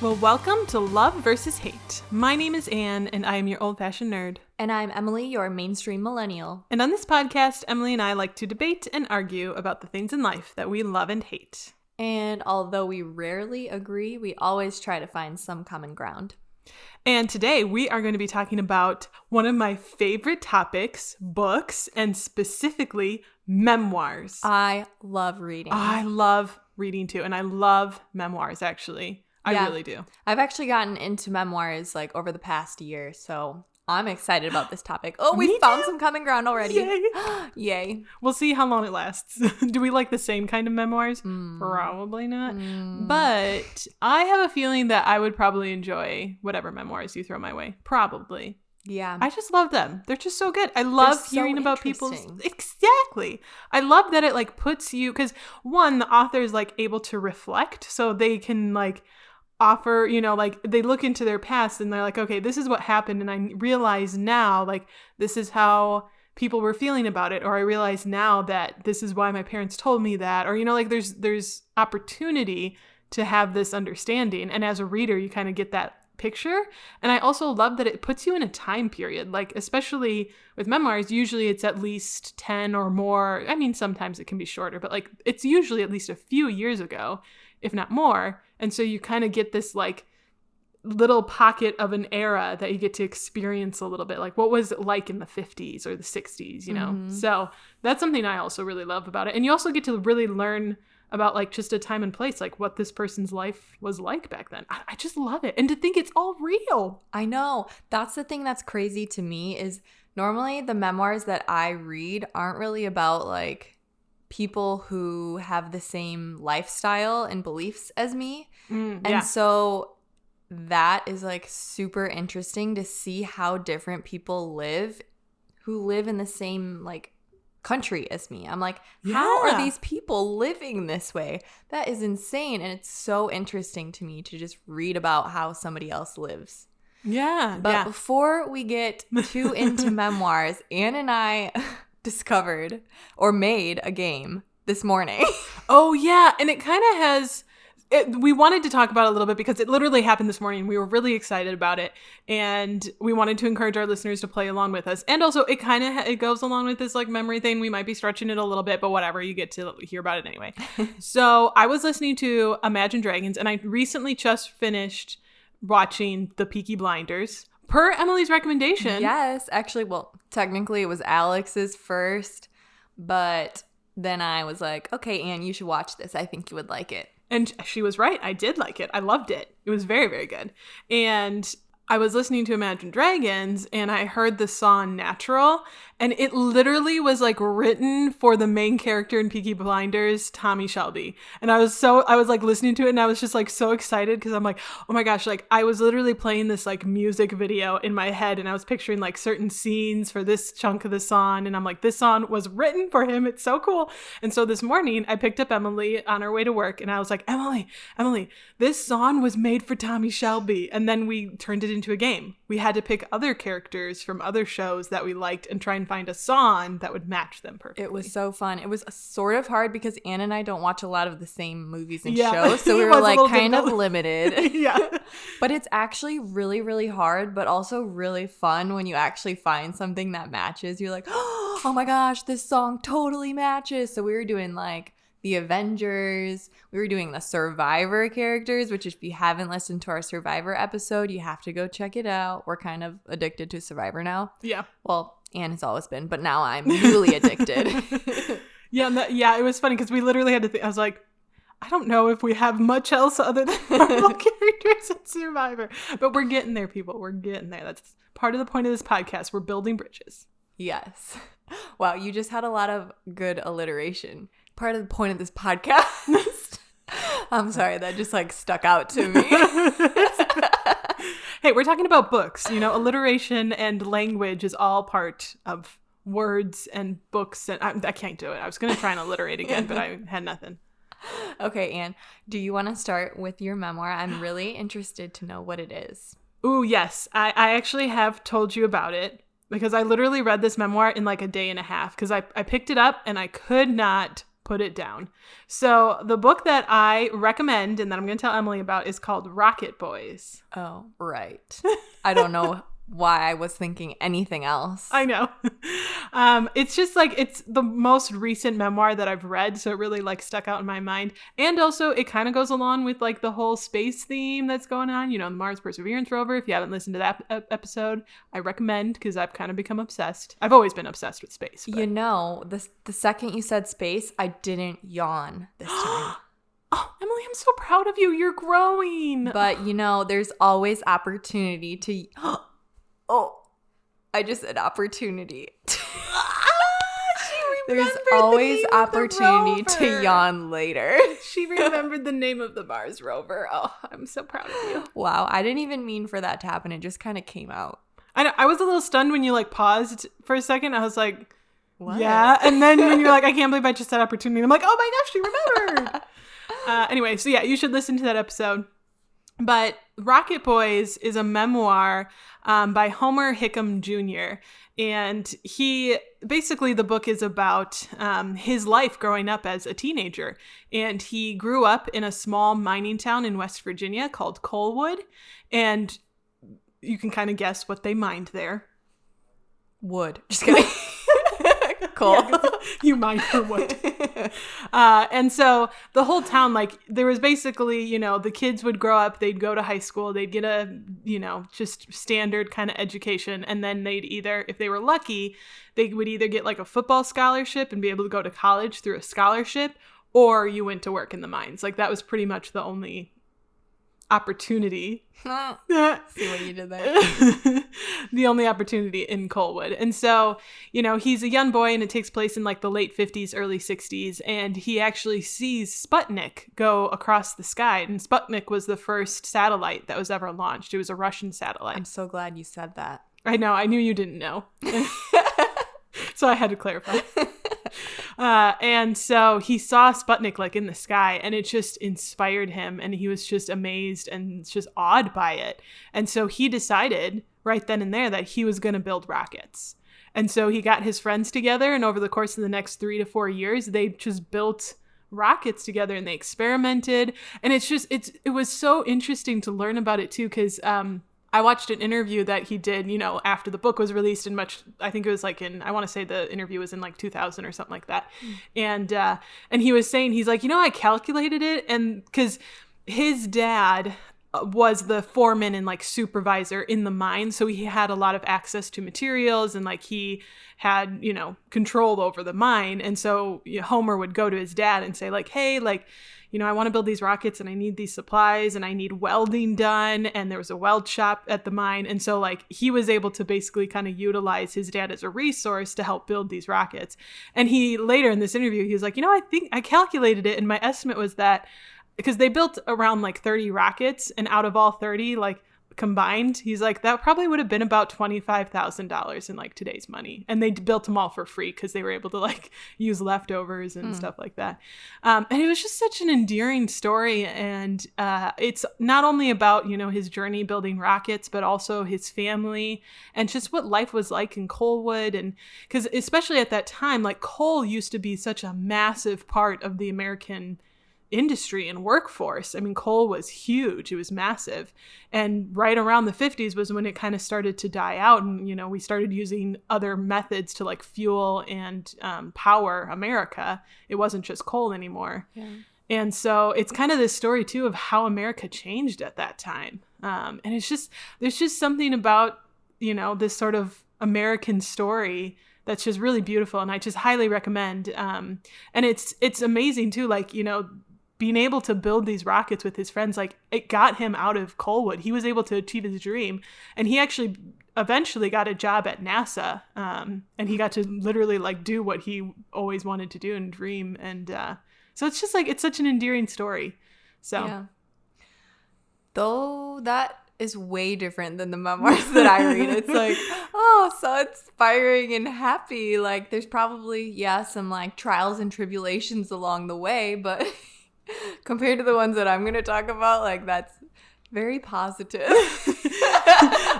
Well, welcome to Love versus Hate. My name is Anne, and I am your old-fashioned nerd. And I'm Emily, your mainstream millennial. And on this podcast, Emily and I like to debate and argue about the things in life that we love and hate. And although we rarely agree, we always try to find some common ground. And today we are going to be talking about one of my favorite topics, books, and specifically memoirs. I love reading. I love reading too, and I love memoirs, actually. I really do. I've actually gotten into memoirs like over the past year, so I'm excited about this topic. Oh, we found some common ground already. Yay. Yay. We'll see how long it lasts. Do we like the same kind of memoirs? Probably not. But I have a feeling that I would probably enjoy whatever memoirs you throw my way. Probably. Yeah. I just love them. They're just so good. I love hearing about people's... Exactly. I love that it like puts you... Because one, the author is like able to reflect, so they can like offer, you know, like they look into their past and they're like, okay, this is what happened, and I realize now like this is how people were feeling about it, or I realize now that this is why my parents told me that, or you know, like there's opportunity to have this understanding, and as a reader you kind of get that picture. And I also love that it puts you in a time period, like especially with memoirs, usually it's at least 10 or more. I mean, sometimes it can be shorter, but like it's usually at least a few years ago, if not more. And so you kind of get this like little pocket of an era that you get to experience a little bit. Like what was it like in the 50s or the 60s, you know? Mm-hmm. So that's something I also really love about it. And you also get to really learn about like just a time and place, like what this person's life was like back then. I just love it. And to think it's all real. I know. That's the thing that's crazy to me is normally the memoirs that I read aren't really about like people who have the same lifestyle and beliefs as me. And so that is like super interesting to see how different people live who live in the same like country as me. I'm like, how are these people living this way? That is insane. And it's so interesting to me to just read about how somebody else lives. Yeah. But before we get too into memoirs, Anne and I discovered or made a game this morning. Oh, yeah. And it kind of has... we wanted to talk about it a little bit because it literally happened this morning. We were really excited about it, and we wanted to encourage our listeners to play along with us. And also, it kind of it goes along with this like memory thing. We might be stretching it a little bit, but whatever. You get to hear about it anyway. So I was listening to Imagine Dragons, and I recently just finished watching The Peaky Blinders per Emily's recommendation. Yes, actually, well, technically it was Alex's first, but then I was like, okay, Anne, you should watch this. I think you would like it. And she was right. I did like it. I loved it. It was very, very good. And I was listening to Imagine Dragons, and I heard the song Natural, and it literally was like written for the main character in Peaky Blinders, Tommy Shelby. And I was like listening to it, and I was just like so excited because I'm like, oh my gosh, like I was literally playing this like music video in my head, and I was picturing like certain scenes for this chunk of the song, and I'm like, this song was written for him. It's so cool. And so this morning I picked up Emily on our way to work, and I was like, Emily, this song was made for Tommy Shelby. And then we turned it into a game. We had to pick other characters from other shows that we liked and try and find a song that would match them perfectly. It was so fun. It was sort of hard because Anne and I don't watch a lot of the same movies and shows, so we were like kind of limited. Yeah. But it's actually really, really hard, but also really fun when you actually find something that matches. You're like, oh my gosh, this song totally matches. So we were doing like the Avengers. We were doing the Survivor characters, which if you haven't listened to our Survivor episode, you have to go check it out. We're kind of addicted to Survivor now. Yeah. Well, Anne has always been, but now I'm newly addicted. It was funny because we literally had to think. I was like, I don't know if we have much else other than Marvel characters in Survivor. But we're getting there, people. We're getting there. That's part of the point of this podcast. We're building bridges. Yes. Wow, you just had a lot of good alliteration. Part of the point of this podcast. I'm sorry, that just like stuck out to me. Hey, we're talking about books. You know, alliteration and language is all part of words and books. And I can't do it. I was going to try and alliterate again, but I had nothing. Okay, Anne, do you want to start with your memoir? I'm really interested to know what it is. Ooh, yes. I actually have told you about it because I literally read this memoir in like a day and a half because I picked it up and I could not put it down. So the book that I recommend and that I'm going to tell Emily about is called Rocket Boys. Oh, right. I don't know why I was thinking anything else. I know. It's just like, it's the most recent memoir that I've read, so it really like stuck out in my mind. And also it kind of goes along with like the whole space theme that's going on, you know, the Mars Perseverance rover. If you haven't listened to that episode, I recommend, because I've kind of become obsessed. I've always been obsessed with space. But. You know, the second you said space, I didn't yawn this time. Oh, Emily, I'm so proud of you. You're growing. But, you know, there's always opportunity to... Oh, I just said opportunity. There's always opportunity to yawn later. She remembered the name of the Mars rover. Oh, I'm so proud of you. Wow, I didn't even mean for that to happen. It just kind of came out. I know. I was a little stunned when you like paused for a second. I was like, what? Yeah. And then when you're like, I can't believe I just said opportunity. I'm like, oh my gosh, she remembered. Anyway, so yeah, you should listen to that episode. But Rocket Boys is a memoir by Homer Hickam Jr. And he basically, the book is about his life growing up as a teenager. And he grew up in a small mining town in West Virginia called Coalwood. And you can kind of guess what they mined there. Wood. Just kidding. Coal. Yeah, you mine for wood. And so the whole town, like, there was basically, you know, the kids would grow up, they'd go to high school, they'd get a, you know, just standard kind of education. And then they'd either, if they were lucky, they would either get like a football scholarship and be able to go to college through a scholarship, or you went to work in the mines. Like, that was pretty much the only opportunity. See what you did there. The only opportunity in Coalwood. And so, you know, he's a young boy and it takes place in like the late 50s, early 60s. And he actually sees Sputnik go across the sky. And Sputnik was the first satellite that was ever launched. It was a Russian satellite. I'm so glad you said that. I know. I knew you didn't know. So I had to clarify. And so he saw Sputnik like in the sky, and it just inspired him, and he was just amazed and just awed by it. And so he decided right then and there that he was going to build rockets. And so he got his friends together, and over the course of the next 3 to 4 years, they just built rockets together and they experimented. And it was so interesting to learn about it too, because I watched an interview that he did, you know, after the book was released I think it was like I want to say the interview was in like 2000 or something like that. And he was saying, he's like, you know, I calculated it, and because his dad was the foreman and like supervisor in the mine. So he had a lot of access to materials, and like he had, you know, control over the mine. And so Homer would go to his dad and say like, hey, like, you know, I want to build these rockets and I need these supplies and I need welding done. And there was a weld shop at the mine. And so like he was able to basically kind of utilize his dad as a resource to help build these rockets. And he later in this interview, he was like, you know, I think I calculated it. And my estimate was that because they built around like 30 rockets, and out of all 30, like combined, he's like, that probably would have been about $25,000 in like today's money. And they built them all for free because they were able to like use leftovers and stuff like that. And it was just such an endearing story. And it's not only about, you know, his journey building rockets, but also his family and just what life was like in Coalwood. And because especially at that time, like coal used to be such a massive part of the American industry and workforce. I mean, coal was huge. It was massive. And right around the 50s was when it kind of started to die out. And, you know, we started using other methods to like fuel and power America. It wasn't just coal anymore. Yeah. And so it's kind of this story too of how America changed at that time. And it's just, there's just something about, you know, this sort of American story that's just really beautiful. And I just highly recommend. And it's amazing too. Like, you know, being able to build these rockets with his friends, like it got him out of Coalwood. He was able to achieve his dream, and he actually eventually got a job at NASA. And he got to literally like do what he always wanted to do and dream. And so it's just like, it's such an endearing story. So yeah. Though that is way different than the memoirs that I read. It's like, oh, so inspiring and happy. Like there's probably, yeah, some like trials and tribulations along the way, but compared to the ones that I'm going to talk about, like that's very positive.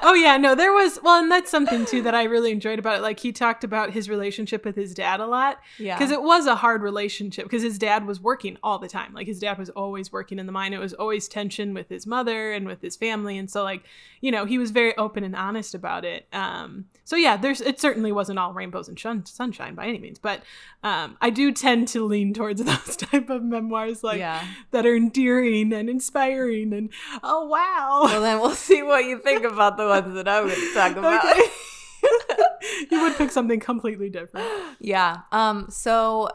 Oh yeah, no, there was, well, and that's something too that I really enjoyed about it. Like he talked about his relationship with his dad a lot. Yeah. Because it was a hard relationship because his dad was working all the time. Like his dad was always working in the mine. It was always tension with his mother and with his family. And so like, you know, he was very open and honest about it. So yeah, it certainly wasn't all rainbows and sunshine by any means, but I do tend to lean towards those type of memoirs like that are endearing and inspiring and oh wow. Well, then we'll see what you think about the ones that I'm going to talk about. Okay. You would pick something completely different. Yeah. So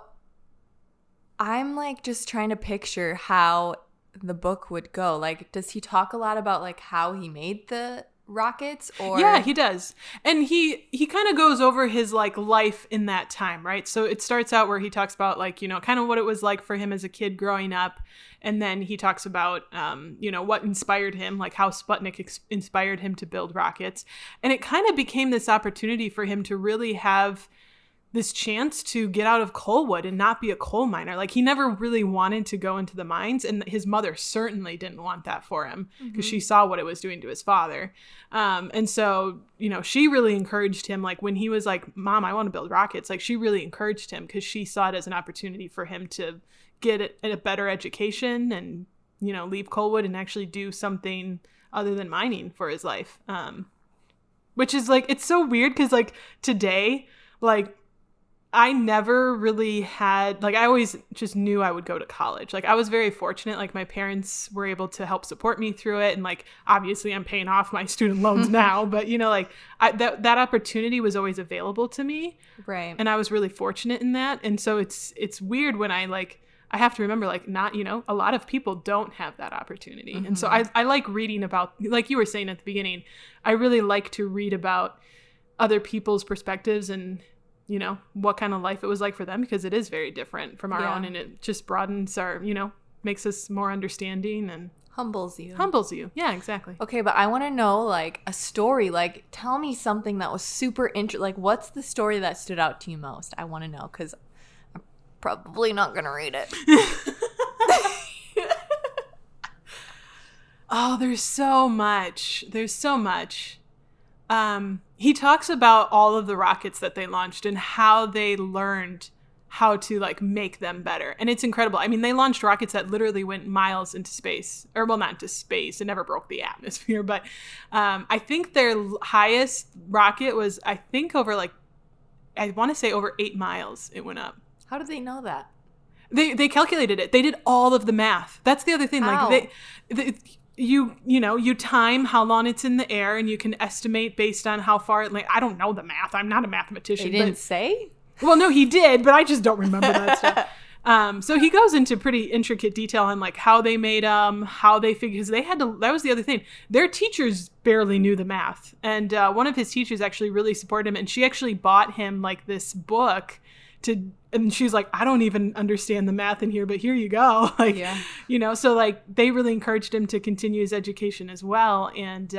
I'm like just trying to picture how the book would go. Like, does he talk a lot about like how he made the rockets? Or yeah, he does. And he kind of goes over his like life in that time, right? So it starts out where he talks about like, you know, kind of what it was like for him as a kid growing up. And then he talks about, you know, what inspired him, like how Sputnik inspired him to build rockets. And it kind of became this opportunity for him to really have this chance to get out of Coalwood and not be a coal miner. Like he never really wanted to go into the mines, and his mother certainly didn't want that for him because she saw what it was doing to his father. And so, you know, she really encouraged him. Like when he was like, Mom, I want to build rockets. Like she really encouraged him because she saw it as an opportunity for him to get a better education and, you know, leave Coalwood and actually do something other than mining for his life. Which is like, it's so weird because like today, like, I never really had, like, I always just knew I would go to college. Like, I was very fortunate. Like, my parents were able to help support me through it. And, like, obviously I'm paying off my student loans now. But, you know, like, that opportunity was always available to me. Right. And I was really fortunate in that. And so it's weird when I have to remember, like, not, you know, a lot of people don't have that opportunity. Mm-hmm. And so I like reading about, like you were saying at the beginning, I really like to read about other people's perspectives and, you know, what kind of life it was like for them, because it is very different from our own, and it just broadens our, you know, makes us more understanding and humbles you. Yeah, exactly. Okay, but I want to know like a story. Like, tell me something that was super interesting. Like, what's the story that stood out to you most? I want to know because I'm probably not going to read it. Oh, there's so much. He talks about all of the rockets that they launched and how they learned how to like make them better. And it's incredible. I mean, they launched rockets that literally went miles into space, or well, not into space. It never broke the atmosphere, but I think their highest rocket was, I think over like, I want to say over 8 miles it went up. How did they know that? They calculated it. They did all of the math. That's the other thing. How? Like you time how long it's in the air, and you can estimate based on how far it, like, I don't know the math. I'm not a mathematician. They didn't say? Well, no, he did, but I just don't remember that stuff. So he goes into pretty intricate detail on like how they made them, how they figured, because they had to, that was the other thing. Their teachers barely knew the math. And one of his teachers actually really supported him, and she actually bought him like this book and she's like, I don't even understand the math in here, but here you go. Like, you know, so like they really encouraged him to continue his education as well. And,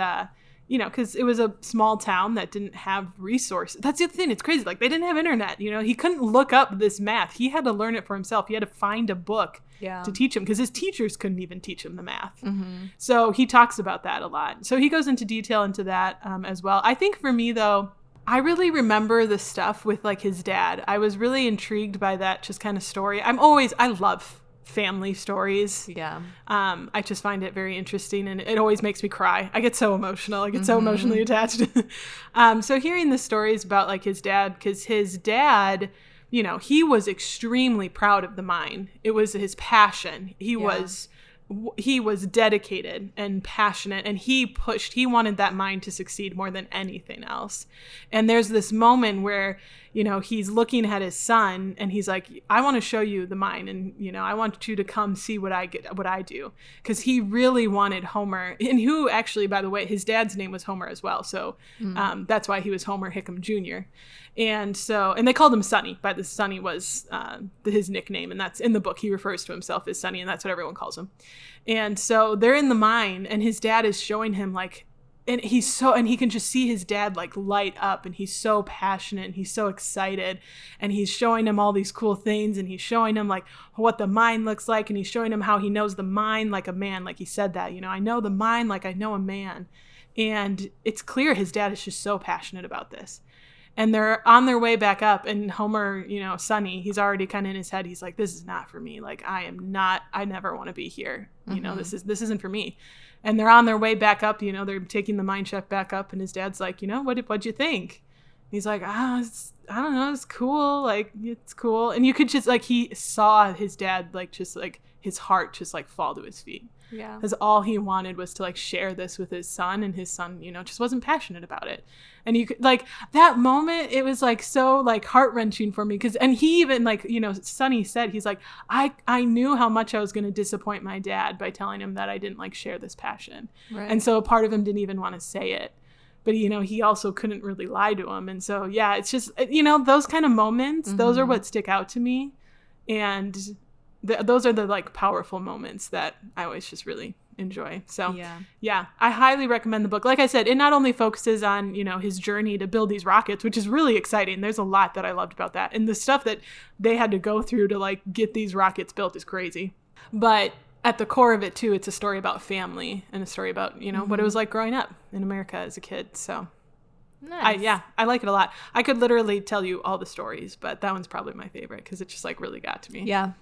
you know, because it was a small town that didn't have resources. That's the other thing. It's crazy. Like they didn't have internet. You know, he couldn't look up this math. He had to learn it for himself. He had to find a book to teach him because his teachers couldn't even teach him the math. Mm-hmm. So he talks about that a lot. So he goes into detail into that as well. I think for me, though, I really remember the stuff with like his dad. I was really intrigued by that just kind of story. I love family stories. Yeah. I just find it very interesting, and it always makes me cry. I get so emotional. I get so emotionally attached. So hearing the stories about like his dad, because his dad, you know, he was extremely proud of the mine. It was his passion. He was dedicated and passionate, and he wanted that mine to succeed more than anything else. And there's this moment where, you know, he's looking at his son and he's like, I want to show you the mine, and, you know, I want you to come see what I do. Because he really wanted Homer, and who actually, by the way, his dad's name was Homer as well. So that's why he was Homer Hickam Jr. And they called him Sonny, but Sonny was his nickname. And that's in the book. He refers to himself as Sonny, and that's what everyone calls him. And so they're in the mine, and his dad is showing him like, and he can just see his dad like light up, and he's so passionate and he's so excited, and he's showing him all these cool things, and he's showing him like what the mine looks like, and he's showing him how he knows the mine like a man, like he said that, you know, I know the mine like I know a man. And it's clear his dad is just so passionate about this. And they're on their way back up, and Homer, Sonny, he's already kind of in his head. He's like, this is not for me. Like, I never want to be here. This isn't for me. And they're on their way back up, they're taking the mine shaft back up, and his dad's like, what'd you think? And he's like, I don't know, it's cool. Like, it's cool. And you could just, like, he saw his dad, like, just, like, his heart just, like, fall to his feet. Yeah. Because all he wanted was to, like, share this with his son, and his son, just wasn't passionate about it. And you could, like, that moment, it was, like, so, like, heart-wrenching for me. And he even, like, Sonny said, he's like, I knew how much I was going to disappoint my dad by telling him that I didn't, like, share this passion. Right. And so a part of him didn't even want to say it. But, he also couldn't really lie to him. And so, yeah, it's just, those kind of moments, those are what stick out to me. And those are the, like, powerful moments that I always just really enjoy. So, yeah, I highly recommend the book. Like I said, it not only focuses on, his journey to build these rockets, which is really exciting. There's a lot that I loved about that. And the stuff that they had to go through to, like, get these rockets built is crazy. But at the core of it, too, it's a story about family and a story about, what it was like growing up in America as a kid. So, nice. I like it a lot. I could literally tell you all the stories, but that one's probably my favorite because it just, like, really got to me. Yeah,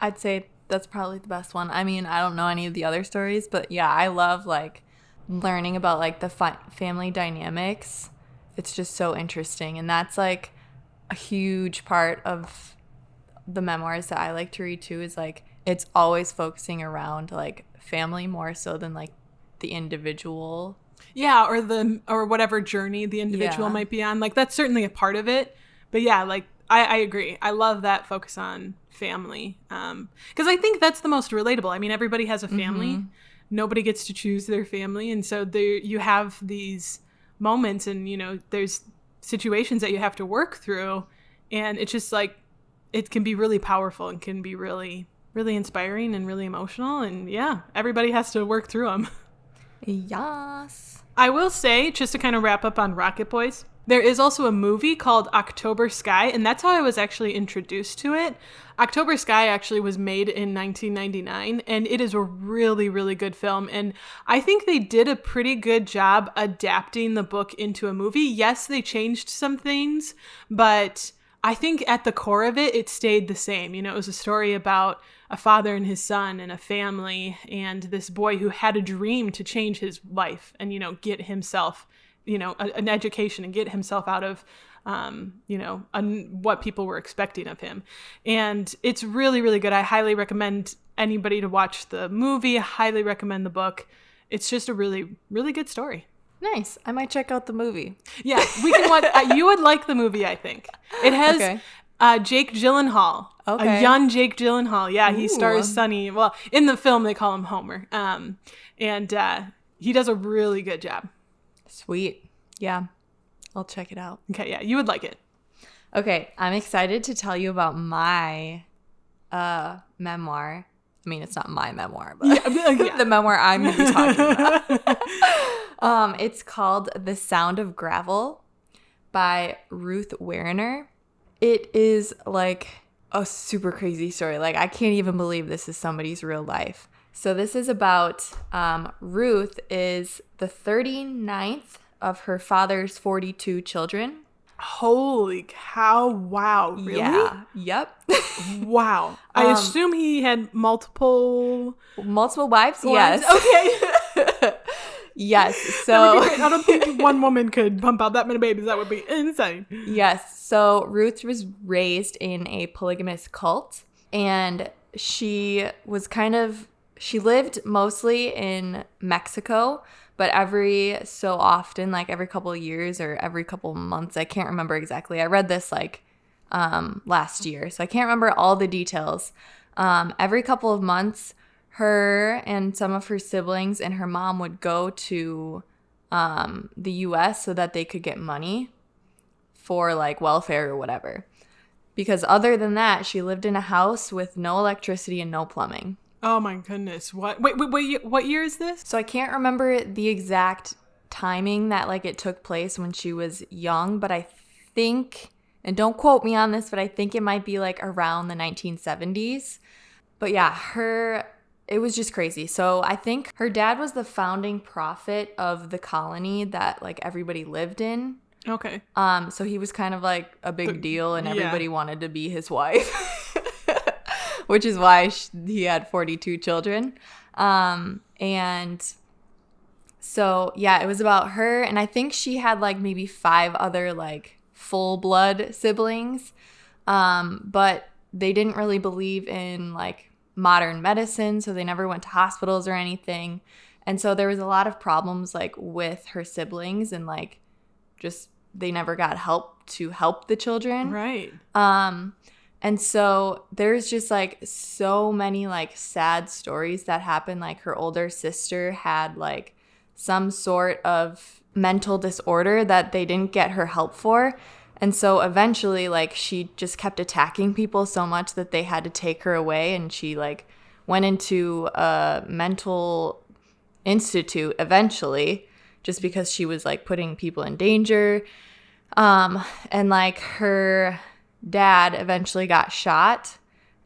I'd say that's probably the best one. I mean, I don't know any of the other stories, but yeah, I love, like, learning about, like, the family dynamics. It's just so interesting. And that's, like, a huge part of the memoirs that I like to read, too, is, like, it's always focusing around, like, family more so than, like, the individual. Yeah, or whatever journey the individual might be on. Like, that's certainly a part of it. But yeah, like, I agree. I love that focus on family. Because I think that's the most relatable. I mean, everybody has a family. Nobody gets to choose their family. And so you have these moments and, there's situations that you have to work through. And it's just like, it can be really powerful and can be really, really inspiring and really emotional. And yeah, everybody has to work through them. Yes. I will say, just to kind of wrap up on Rocket Boys, there is also a movie called October Sky, and that's how I was actually introduced to it. October Sky actually was made in 1999, and it is a really, really good film. And I think they did a pretty good job adapting the book into a movie. Yes, they changed some things, but I think at the core of it, it stayed the same. It was a story about a father and his son and a family and this boy who had a dream to change his life and, get himself, an education and get himself out of, what people were expecting of him. And it's really, really good. I highly recommend anybody to watch the movie. I highly recommend the book. It's just a really, really good story. Nice. I might check out the movie. Yeah, we can watch. You would like the movie, I think. It has Jake Gyllenhaal, a young Jake Gyllenhaal. Yeah, he stars Sonny. Well, in the film, they call him Homer. And he does a really good job. Sweet. Yeah, I'll check it out. Okay, yeah, you would like it. Okay, I'm excited to tell you about my memoir. I mean, it's not my memoir, but the memoir I'm going to be talking about. It's called The Sound of Gravel by Ruth Werner. It is like a super crazy story. Like, I can't even believe this is somebody's real life. So this is about Ruth is the 39th of her father's 42 children. Holy cow. Wow. Really? Yeah. Yep. Wow. I assume he had multiple wives? Yes. Okay. Yes. So I don't think one woman could pump out that many babies. That would be insane. Yes. So Ruth was raised in a polygamous cult, and she lived mostly in Mexico, but every so often, like every couple of years or every couple of months, I can't remember exactly. I read this last year, so I can't remember all the details. Every couple of months, her and some of her siblings and her mom would go to the U.S. so that they could get money for like welfare or whatever. Because other than that, she lived in a house with no electricity and no plumbing. Oh my goodness. What? Wait, what year is this? So I can't remember the exact timing that like it took place when she was young, but I think, and don't quote me on this, but I think it might be like around the 1970s. But yeah, her it was just crazy. So I think her dad was the founding prophet of the colony that like everybody lived in. Okay. So he was kind of like a big deal, and everybody wanted to be his wife, which is why he had 42 children. And so, yeah, it was about her. And I think she had like maybe 5 other like full blood siblings. But they didn't really believe in like modern medicine. So they never went to hospitals or anything. And so there was a lot of problems like with her siblings, and like just they never got help to help the children. Right. And so there's just like so many like sad stories that happened. Like her older sister had like some sort of mental disorder that they didn't get her help for. And so eventually like she just kept attacking people so much that they had to take her away, and she like went into a mental institute eventually just because she was like putting people in danger. And like her dad eventually got shot,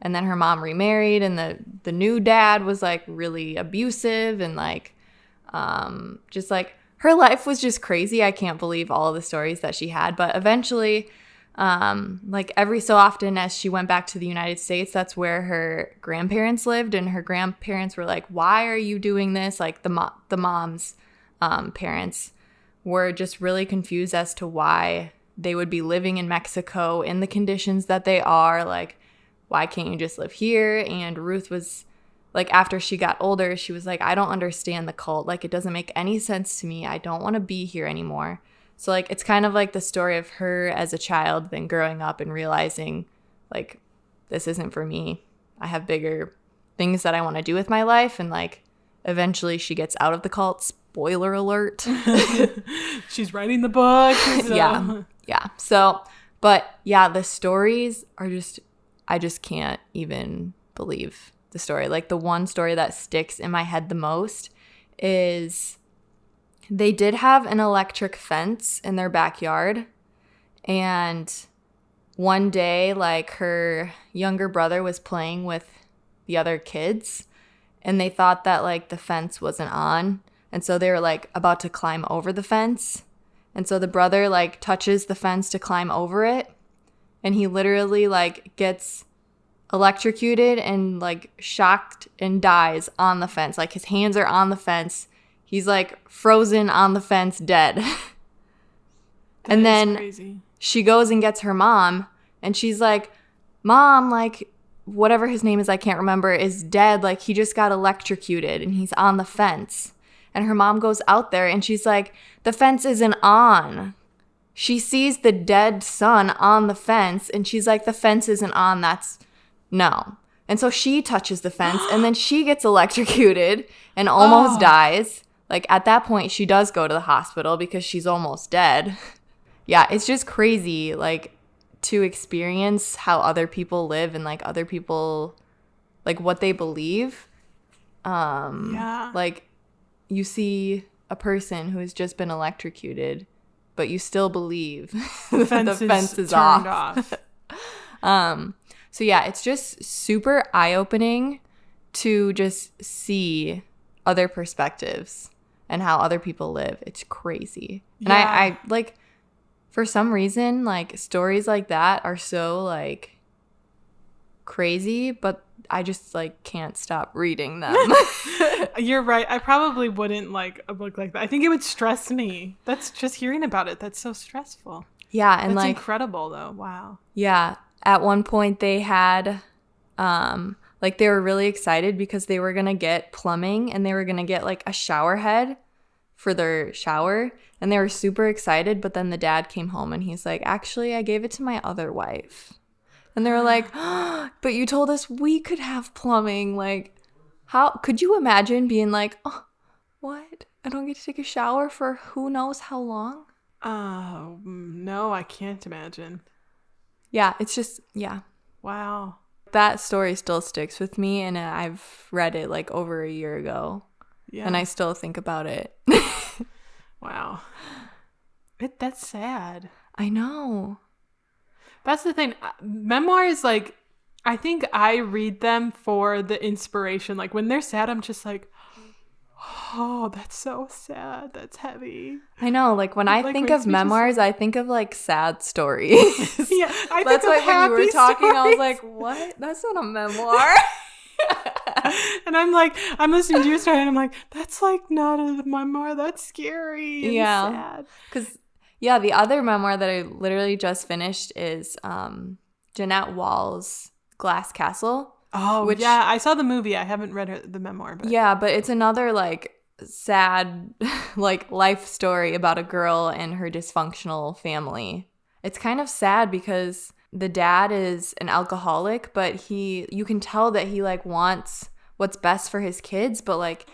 and then her mom remarried, and the new dad was like really abusive, and like just like her life was just crazy. I can't believe all of the stories that she had. But eventually like every so often as she went back to the United States, that's where her grandparents lived, and her grandparents were like, why are you doing this? Like the mom's parents were just really confused as to why they would be living in Mexico in the conditions that they are. Like, why can't you just live here? And Ruth was like, after she got older, she was like, I don't understand the cult. Like, it doesn't make any sense to me. I don't want to be here anymore. So like, it's kind of like the story of her as a child, then growing up and realizing like, this isn't for me. I have bigger things that I want to do with my life. And like, eventually she gets out of the cult. Spoiler alert. She's writing the book. So. Yeah. So, but yeah, the stories are just, I just can't even believe the story. Like the one story that sticks in my head the most is they did have an electric fence in their backyard. And one day, like her younger brother was playing with the other kids, and they thought that like the fence wasn't on. And so they were like about to climb over the fence. And so the brother like touches the fence to climb over it. And he literally like gets electrocuted and like shocked and dies on the fence. Like his hands are on the fence. He's like frozen on the fence, dead. And then crazy. She goes and gets her mom, and she's like, Mom, like whatever his name is, I can't remember, is dead. Like he just got electrocuted and he's on the fence. And her mom goes out there and she's like, the fence isn't on. She sees the dead son on the fence and she's like, the fence isn't on. That's no. And so she touches the fence and then she gets electrocuted and almost dies. Like at that point, she does go to the hospital because she's almost dead. Yeah, it's just crazy, like to experience how other people live and like other people, like what they believe. Like you see a person who has just been electrocuted, but you still believe the fence is off. So yeah, it's just super eye-opening to just see other perspectives and how other people live. It's crazy. Yeah. And I like, for some reason, like stories like that are so like crazy, but I just like can't stop reading them. You're right. I probably wouldn't like a book like that. I think it would stress me. That's just hearing about it. That's so stressful. Yeah. And that's like incredible though. Wow. Yeah. At one point they had, like they were really excited because they were going to get plumbing and they were going to get like a shower head for their shower. And they were super excited. But then the dad came home and he's like, actually, I gave it to my other wife. And they were like, oh, but you told us we could have plumbing. Like, how could you imagine being like, oh, what? I don't get to take a shower for who knows how long? No, I can't imagine. Yeah, it's just, yeah. Wow. That story still sticks with me, and I've read it like over a year ago. Yeah. And I still think about it. Wow. That's sad. I know. That's the thing. Memoir is like, I think I read them for the inspiration. Like when they're sad, I'm just like, oh, that's so sad. That's heavy. I know. Like when I think of memoirs, I think of like sad stories. Yeah, I that's think why of when you were talking, stories. I was like, what? That's not a memoir. And I'm listening to your story and I'm like, that's like not a memoir. That's scary and sad. Because, yeah, the other memoir that I literally just finished is Jeanette Wall's Glass Castle. Oh, yeah. I saw the movie. I haven't read the memoir. But. Yeah, but it's another like sad like life story about a girl and her dysfunctional family. It's kind of sad because the dad is an alcoholic, but you can tell that he like wants what's best for his kids, but like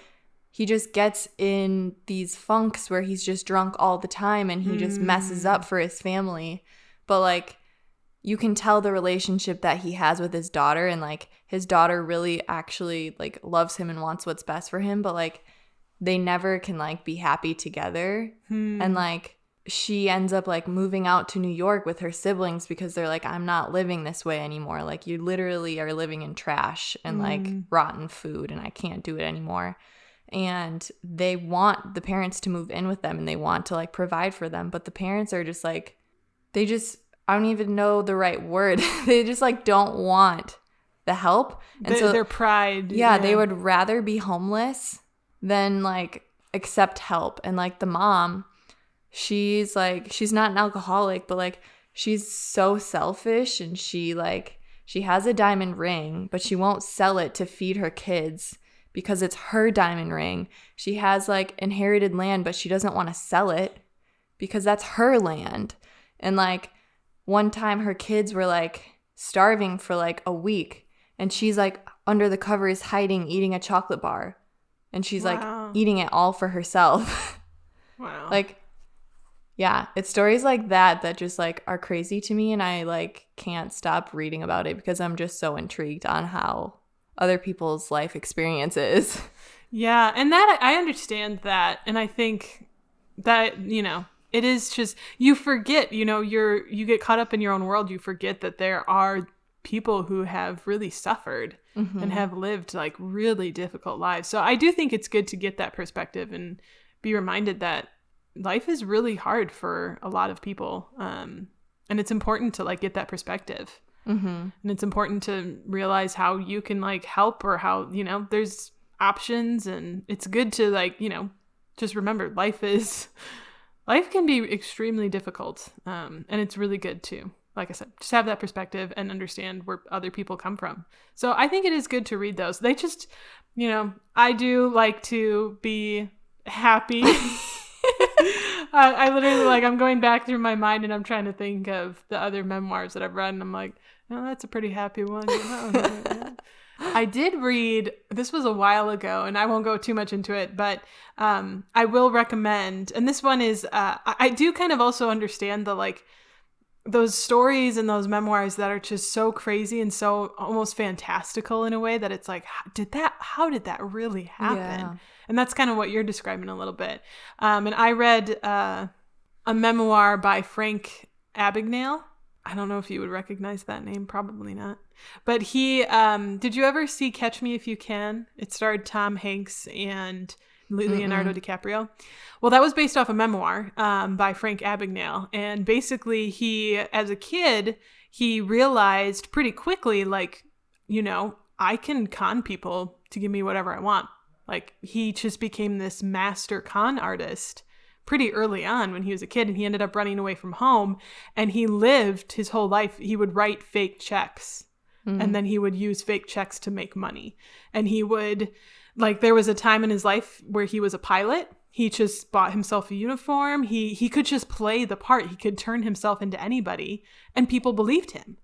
he just gets in these funks where he's just drunk all the time and he just messes up for his family. But like you can tell the relationship that he has with his daughter, and like his daughter really actually like loves him and wants what's best for him, but like they never can like be happy together. And like she ends up like moving out to New York with her siblings because they're like, I'm not living this way anymore. Like you literally are living in trash and like rotten food, and I can't do it anymore. And they want the parents to move in with them and they want to like provide for them. But the parents are just like, I don't even know the right word. They just like don't want the help. And so their pride. Yeah, they would rather be homeless than like accept help. And like the mom, she's not an alcoholic, but like she's so selfish, and she has a diamond ring, but she won't sell it to feed her kids because it's her diamond ring. She has like inherited land, but she doesn't want to sell it because that's her land. And like one time her kids were like starving for like a week, and she's like under the covers hiding, eating a chocolate bar, and she's like eating it all for herself. Wow. Like, yeah, it's stories like that just like are crazy to me, and I like can't stop reading about it because I'm just so intrigued on how other people's life experience is. Yeah, and that I understand that, and I think that, you know, it is just, you forget, you know, you get caught up in your own world. You forget that there are people who have really suffered and have lived like really difficult lives. So I do think it's good to get that perspective and be reminded that life is really hard for a lot of people. And it's important to like get that perspective. And it's important to realize how you can like help, or how, you know, there's options, and it's good to like, you know, just remember life can be extremely difficult. And it's really good to, like I said, just have that perspective and understand where other people come from. So I think it is good to read those. They just, you know, I do like to be happy. I literally like, I'm going back through my mind and I'm trying to think of the other memoirs that I've read, and I'm like, oh, that's a pretty happy one. I did read, this was a while ago, and I won't go too much into it, but I will recommend, and this one is, I do kind of also understand the like, those stories and those memoirs that are just so crazy and so almost fantastical in a way that it's like, how did that really happen? Yeah. And that's kind of what you're describing a little bit. And I read a memoir by Frank Abagnale. I don't know if you would recognize that name. Probably not. But he, did you ever see Catch Me If You Can? It starred Tom Hanks and Leonardo DiCaprio. Well, that was based off a memoir by Frank Abagnale. And basically he, as a kid, he realized pretty quickly, like, you know, I can con people to give me whatever I want. Like, he just became this master con artist pretty early on when he was a kid, and he ended up running away from home, and he lived his whole life. He would write fake checks, and then he would use fake checks to make money. And he would, like, there was a time in his life where he was a pilot. He just bought himself a uniform. He could just play the part. He could turn himself into anybody, and people believed him.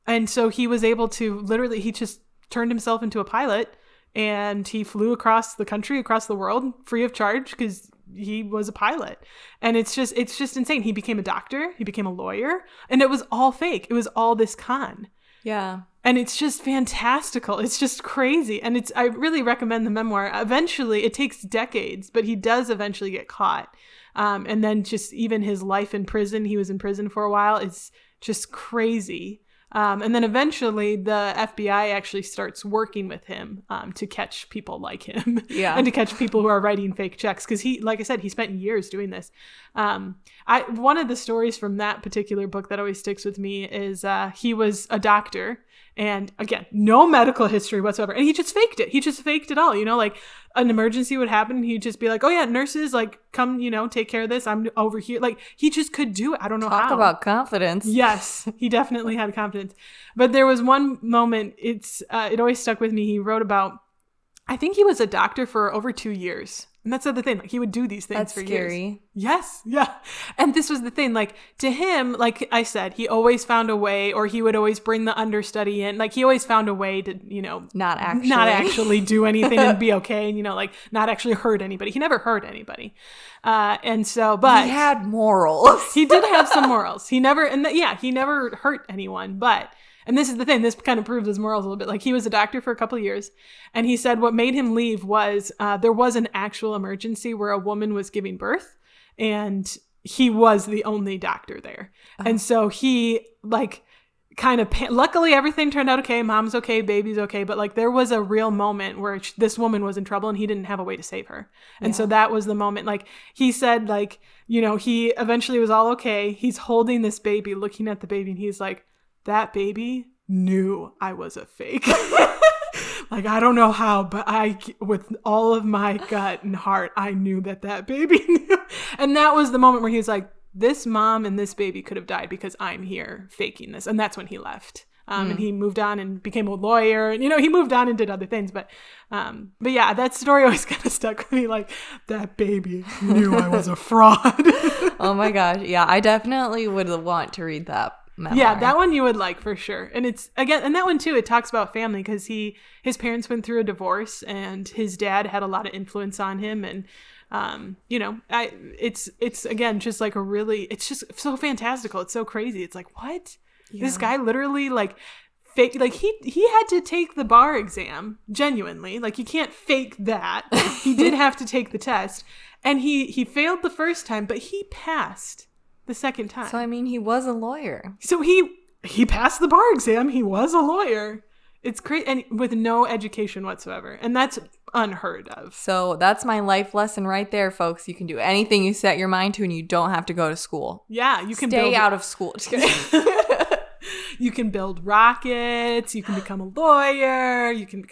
And so he was able to literally, he just turned himself into a pilot, and he flew across the country, across the world, free of charge, because he was a pilot. And it's just insane. He became a doctor. He became a lawyer. And it was all fake. It was all this con. Yeah. And it's just fantastical. It's just crazy. And I really recommend the memoir. Eventually, it takes decades, but he does eventually get caught. And then just even his life in prison, he was in prison for a while. It's just crazy. And then eventually the FBI actually starts working with him to catch people like him and to catch people who are writing fake checks. Because he, like I said, he spent years doing this. One of the stories from that particular book that always sticks with me is he was a doctor. And again, no medical history whatsoever. And he just faked it. He just faked it all. Like an emergency would happen. He'd just be like, oh yeah, nurses, like come, take care of this. I'm over here. Like he just could do it. I don't know how. Talk about confidence. Yes, he definitely had confidence. But there was one moment, it always stuck with me. He wrote about, I think he was a doctor for over 2 years. And that's the other thing. Like, he would do these things for scary. Years. Yes. Yeah. And this was the thing. Like, to him, like I said, he always found a way, or he would always bring the understudy in. Like, he always found a way to, not actually do anything and be okay. And, like, not actually hurt anybody. He never hurt anybody. And so, but he had morals. He did have some morals. He never hurt anyone. But, and this is the thing, this kind of proves his morals a little bit. Like, he was a doctor for a couple of years, and he said what made him leave was there was an actual emergency where a woman was giving birth, and he was the only doctor there. And so he, like, kind of, luckily everything turned out okay. Mom's okay, baby's okay. But, like, there was a real moment where this woman was in trouble, and he didn't have a way to save her. And so that was the moment. Like, he said, like, he eventually was all okay. He's holding this baby, looking at the baby, and he's like, that baby knew I was a fake. Like, I don't know how, but with all of my gut and heart, I knew that baby knew. And that was the moment where he was like, this mom and this baby could have died because I'm here faking this. And that's when he left. And he moved on and became a lawyer. And, he moved on and did other things. But yeah, that story always kind of stuck with me. Like, that baby knew I was a fraud. Oh my gosh. Yeah, I definitely would want to read that. Memoir. Yeah, that one you would like for sure. And it's, again, and that one too, it talks about family because his parents went through a divorce and his dad had a lot of influence on him. And, it's again, just like it's just so fantastical. It's so crazy. It's like, what? Yeah. This guy literally like fake, like he had to take the bar exam genuinely. Like, you can't fake that. He did have to take the test, and he failed the first time, but he passed the second time. So, I mean, he was a lawyer. So he passed the bar exam. He was a lawyer. It's great. And with no education whatsoever. And that's unheard of. So that's my life lesson right there, folks. You can do anything you set your mind to, and you don't have to go to school. Yeah. You can stay out of school. You can build rockets. You can become a lawyer. You can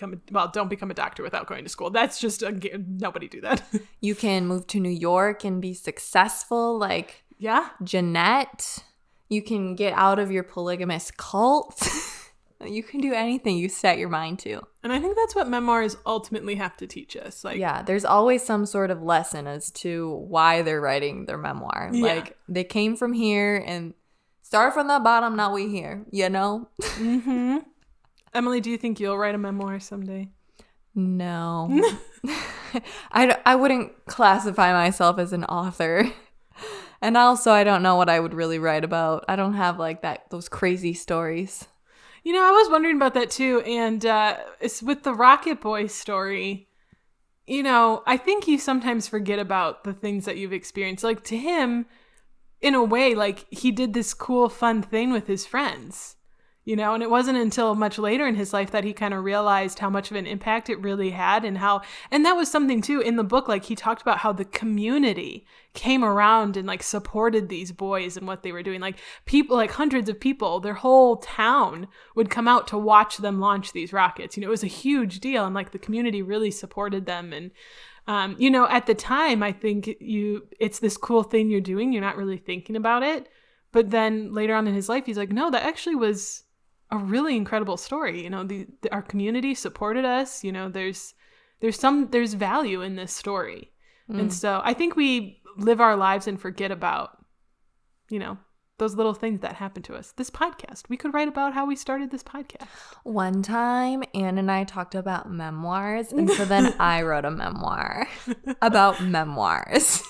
don't become a doctor without going to school. That's just, nobody do that. You can move to New York and be successful. Like, yeah, Jeanette. You can get out of your polygamous cult. You can do anything you set your mind to. And I think that's what memoirs ultimately have to teach us. Like, yeah, there's always some sort of lesson as to why they're writing their memoir. Yeah. Like, they came from here and start from the bottom, now we here, Mm-hmm. Emily, do you think you'll write a memoir someday? No. I wouldn't classify myself as an author. And also, I don't know what I would really write about. I don't have like those crazy stories. I was wondering about that too. And it's with the Rocket Boy story. I think you sometimes forget about the things that you've experienced. Like, to him, in a way, like, he did this cool, fun thing with his friends. And it wasn't until much later in his life that he kind of realized how much of an impact it really had, and that was something too in the book. Like, he talked about how the community came around and like supported these boys and what they were doing. Like, people, like hundreds of people, their whole town would come out to watch them launch these rockets. It was a huge deal, and like the community really supported them. And at the time, I think it's this cool thing you're doing. You're not really thinking about it. But then later on in his life, he's like, no, that actually was a really incredible story. Our community supported us. There's value in this story. And so I think we live our lives and forget about, those little things that happen to us. This podcast, we could write about how we started this podcast. One time, Anne and I talked about memoirs, and so then I wrote a memoir about memoirs.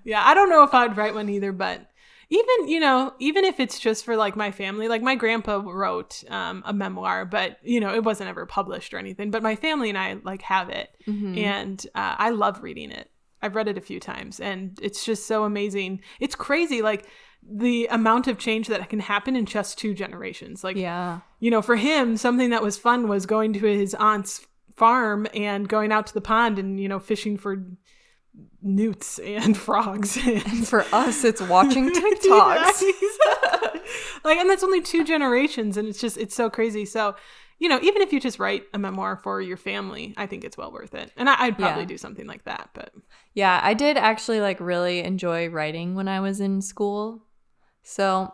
Yeah, I don't know if I'd write one either, but even if it's just for like my family, like my grandpa wrote a memoir, but it wasn't ever published or anything, but my family and I like have it. Mm-hmm. And I love reading it. I've read it a few times, and it's just so amazing. It's crazy. Like, the amount of change that can happen in just 2 generations. Like, yeah, you know, for him, something that was fun was going to his aunt's farm and going out to the pond and, you know, fishing for newts and frogs. And for us, it's watching TikToks. Exactly. Like, and that's only 2 generations, and it's so crazy. So, you know, even if you just write a memoir for your family, I think it's well worth it. And I'd probably do something like that. But yeah, I did actually like really enjoy writing when I was in school. So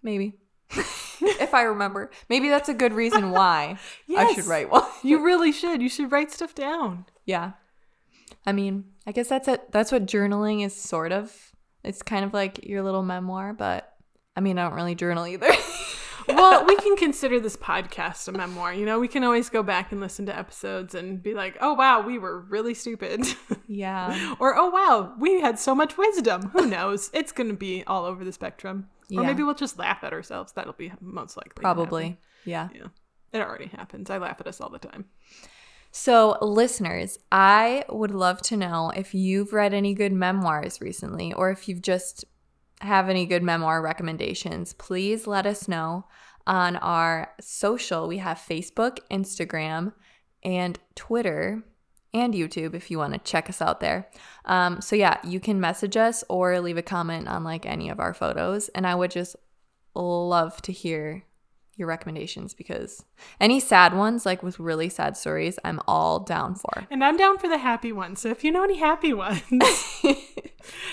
maybe if I remember, maybe that's a good reason why I should write one. You really should. You should write stuff down. Yeah. I mean, I guess that's it. That's what journaling is, sort of. It's kind of like your little memoir, but I mean, I don't really journal either. Well, we can consider this podcast a memoir. You know, we can always go back and listen to episodes and be like, oh, wow, we were really stupid. Yeah. Or, oh, wow, we had so much wisdom. Who knows? It's going to be all over the spectrum. Or maybe we'll just laugh at ourselves. That'll be most likely. Probably. Yeah. It already happens. I laugh at us all the time. So, listeners, I would love to know if you've read any good memoirs recently, or if you've just have any good memoir recommendations. Please let us know on our social. We have Facebook, Instagram, and Twitter, and YouTube if you want to check us out there. So yeah, you can message us or leave a comment on like any of our photos, and I would just love to hear your recommendations, because any sad ones, like with really sad stories, I'm all down for. And I'm down for the happy ones. So if you know any happy ones,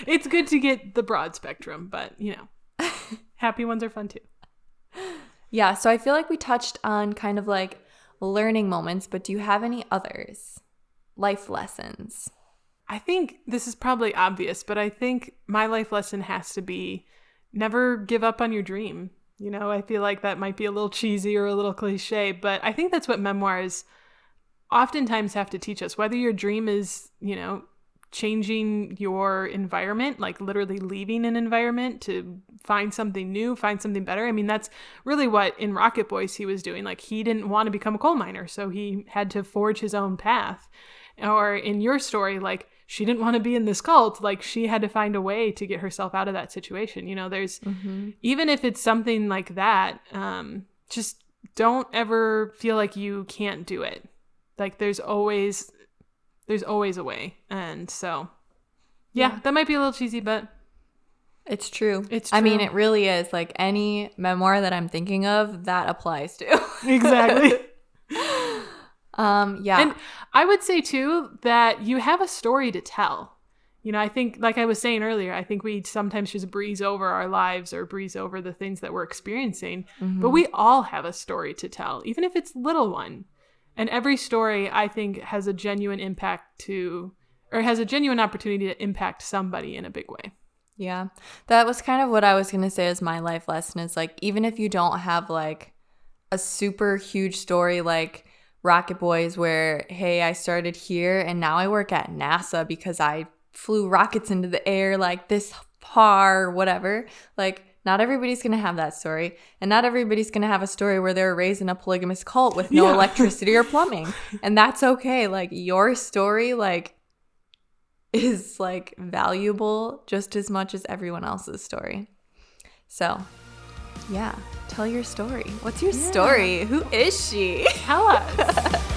it's good to get the broad spectrum, but you know, happy ones are fun too. Yeah. So I feel like we touched on kind of like learning moments, but do you have any others? Life lessons? I think this is probably obvious, but I think my life lesson has to be never give up on your dream. You know, I feel like that might be a little cheesy or a little cliche, but I think that's what memoirs oftentimes have to teach us. Whether your dream is, you know, changing your environment, like literally leaving an environment to find something new, find something better. I mean, that's really what in Rocket Boys he was doing. Like, he didn't want to become a coal miner, so he had to forge his own path. Or in your story, like, she didn't want to be in this cult. Like, she had to find a way to get herself out of that situation. You know, there's, even if it's something like that, just don't ever feel like you can't do it. Like, there's always a way. And so, yeah, that might be a little cheesy, but it's true. It's true. I mean, it really is. Like, any memoir that I'm thinking of, that applies to. Exactly. Yeah. And I would say too that you have a story to tell. You know, I think, like I was saying earlier, I think we sometimes just breeze over our lives or breeze over the things that we're experiencing, but we all have a story to tell, even if it's a little one. And every story, I think, has a genuine impact has a genuine opportunity to impact somebody in a big way. Yeah. That was kind of what I was going to say as my life lesson is, like, even if you don't have like a super huge story like Rocket Boys where, hey, I started here and now I work at NASA because I flew rockets into the air like this far, whatever. Like, not everybody's going to have that story. And not everybody's going to have a story where they're raised in a polygamous cult with no electricity or plumbing. And that's okay. Like, your story, like, is like valuable just as much as everyone else's story. So, yeah, tell your story. What's your story? Who is she? Tell us.